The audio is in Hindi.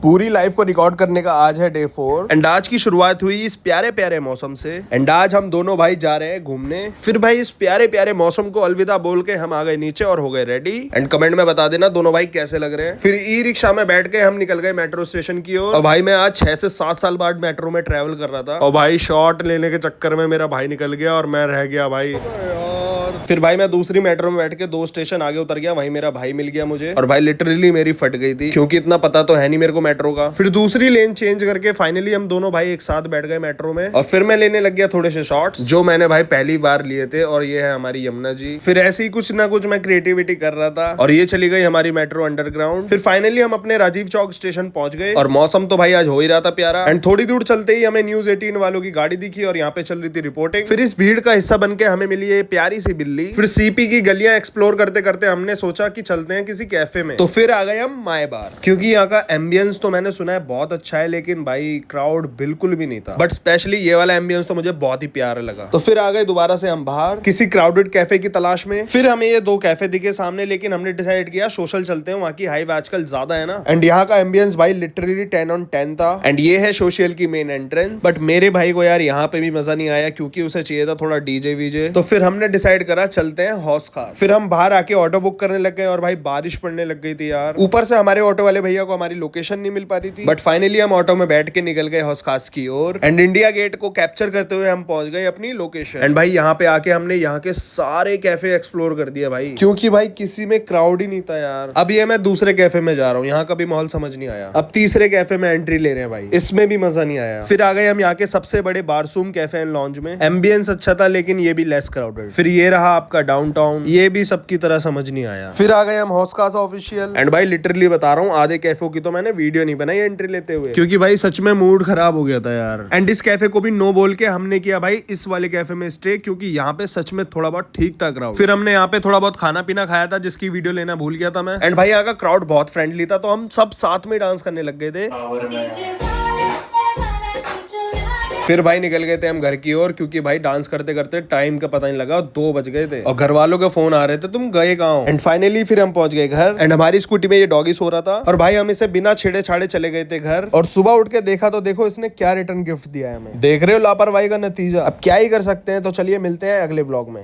पूरी लाइफ को रिकॉर्ड करने का आज है डे 4 एंड आज की शुरुआत हुई इस प्यारे प्यारे मौसम से एंड आज हम दोनों भाई जा रहे हैं घूमने। फिर भाई इस प्यारे प्यारे मौसम को अलविदा बोल के हम आ गए नीचे और हो गए रेडी। एंड कमेंट में बता देना दोनों भाई कैसे लग रहे हैं। फिर ई रिक्शा में बैठ के हम निकल गए मेट्रो स्टेशन की ओर। और भाई मैं आज 6 से 7 साल बाद मेट्रो में ट्रेवल कर रहा था और भाई शॉट लेने के चक्कर में मेरा भाई निकल गया और मैं रह गया भाई। फिर भाई मैं दूसरी मेट्रो में बैठ के 2 स्टेशन आगे उतर गया, वहीं मेरा भाई मिल गया मुझे और भाई लिटरली मेरी फट गई थी क्योंकि इतना पता तो है नहीं मेरे को मेट्रो का। फिर दूसरी लेन चेंज करके फाइनली हम दोनों भाई एक साथ बैठ गए मेट्रो में और फिर मैं लेने लग गया थोड़े से शॉट्स जो मैंने भाई पहली बार लिए थे। और ये है हमारी यमुना जी। फिर ऐसे ही कुछ ना कुछ मैं क्रिएटिविटी कर रहा था और ये चली गई हमारी मेट्रो अंडरग्राउंड। फिर फाइनली हम अपने राजीव चौक स्टेशन पहुंच गए और मौसम तो भाई आज हो ही रहा था प्यारा। एंड थोड़ी दूर चलते ही हमें न्यूज 18 वालों की गाड़ी दिखी और यहाँ पे चल रही थी रिपोर्टिंग। फिर इस भीड़ का हिस्सा बन के हमें मिली ये प्यारी सी बिल्ली। फिर सीपी की गलियां एक्सप्लोर करते करते हमने सोचा कि चलते हैं किसी कैफे में। तो फिर आ गए हम माए बार क्योंकि यहाँ का एम्बियंस तो मैंने सुना है बहुत अच्छा है, लेकिन भाई क्राउड बिल्कुल भी नहीं था। बट स्पेशली ये वाला एम्बियंस तो मुझे बहुत ही प्यारा लगा। तो फिर आ गए दोबारा से हम बाहर किसी क्राउडेड कैफे की तलाश में। फिर हमें ये 2 कैफे दिखे सामने, लेकिन हमने डिसाइड किया सोशल चलते हैं, वहाँ की हाइव आजकल ज्यादा है ना। एंड यहाँ का एम्बियंस भाई लिटरली 10 on 10 था। एंड ये है सोशल की मेन एंट्रेंस। बट मेरे भाई को यार यहाँ पे भी मजा नहीं आया क्योंकि उसे चाहिए था थोड़ा डीजे वीजे। तो फिर हमने डिसाइड करा चलते हैं हौस खास। फिर हम बाहर आके ऑटो बुक करने लग गए और भाई बारिश पड़ने लग गई थी यार। ऊपर से हमारे ऑटो वाले भैया को हमारी लोकेशन नहीं मिल पा रही थी। बट फाइनली हम ऑटो में बैठ के निकल गए हौस खास की ओर एंड इंडिया गेट को कैप्चर करते हुए हम पहुंच गए अपनी लोकेशन। एंड भाई यहाँ पे आके हमने यहाँ के सारे कैफे एक्सप्लोर कर दिया भाई, क्योंकि भाई किसी में क्राउड ही नहीं था यार। अब ये मैं दूसरे कैफे में जा रहा हूँ, यहाँ का भी माहौल समझ नहीं आया। अब तीसरे कैफे में एंट्री ले रहे हैं भाई, इसमें भी मजा नहीं आया। फिर आ गए हम यहाँ के सबसे बड़े बारसूम कैफे एंड लॉन्ज में। एम्बियंस अच्छा था लेकिन ये भी लेस क्राउडेड। फिर ये रहा आपका डाउनटाउन, ये भी सबकी तरह समझ नहीं आया। फिर आ गए हम हौस खास ऑफिशियल। एंड भाई लिटरली बता रहा हूँ आधे कैफे की तो मैंने वीडियो नहीं बनाई एंट्री लेते हुए, क्योंकि भाई सच में मूड खराब हो गया था यार। एंड इस कैफे को भी नो बोल के हमने किया भाई इस वाले कैफे में स्टे, क्योंकि यहाँ पे सच में थोड़ा बहुत ठीक था क्राउड। फिर हमने यहाँ पे थोड़ा बहुत खाना पीना खाया था जिसकी वीडियो लेना भूल गया था मैं। एंड भाई यहाँ का क्राउड बहुत फ्रेंडली था तो हम सब साथ में डांस करने लग गए थे। फिर भाई निकल गए थे हम घर की ओर, क्योंकि भाई डांस करते करते टाइम का पता नहीं लगा, 2 बज गए थे और घर वालों के फोन आ रहे थे तुम गए कहाँ हो। एंड फाइनली फिर हम पहुंच गए घर एंड हमारी स्कूटी में ये डॉगी सो रहा था और भाई हम इसे बिना छेड़े छाड़े चले गए थे घर। और सुबह उठ के देखा तो देखो इसने क्या रिटर्न गिफ्ट दिया है हमें। देख रहे हो लापरवाही का नतीजा। अब क्या ही कर सकते हैं। तो चलिए मिलते हैं अगले व्लॉग में।